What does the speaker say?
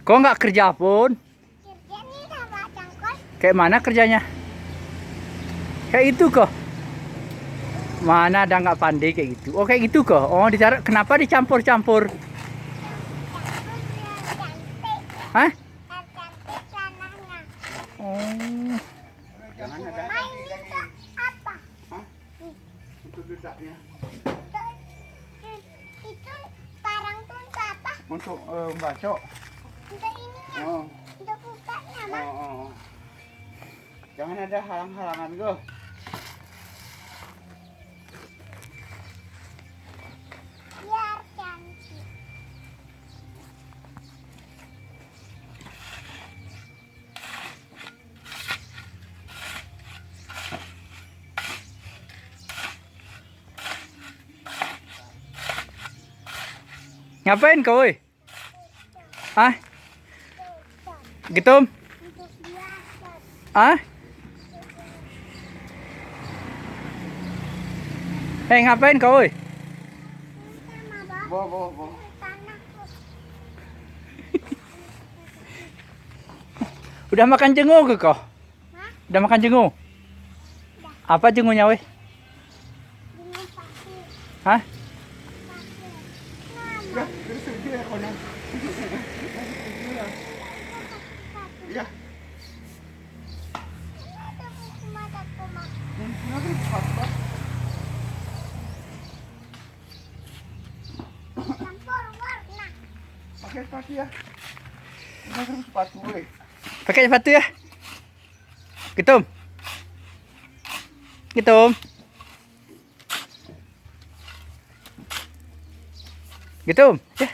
Kok nggak kerja pun? Kerja nih sama cangkul. Kayak mana kerjanya? Kayak itu kok. Mana ada nggak pandai kayak gitu? Oh kayak gitu kok. Oh ditaruh. Kenapa dicampur-campur? Campur biar cantik. Hah? Biar cantik tanahnya. Oh. Jangan ada. Ma ini untuk apa? Hah? Untuk dudaknya. Itu parang tuh untuk apa? Untuk bacok. Untuk ininya. Oh. Untuk bukanya, Oh, Ma. oh. Jangan ada halang-halangan go. Biar cantik. Ngapain kau? Woi? Hah? Tuh, Gitu? untuk biasa. Hah? Ngapain kau? Woi? Ini sama Bang. Bo. Tanahku. Udah makan jengu ke kau? Hah? Udah makan jengu? Apa jengunya weh? Dengan pasti. Hah? Pasti. Ya, terus dia konon. Ya. Kenapa sepatu? Campur warna. Pakai sepatu ya. Pakai sepatu weh. Pakai sepatu ya? Gitu? Gitu? Gitu? Ya?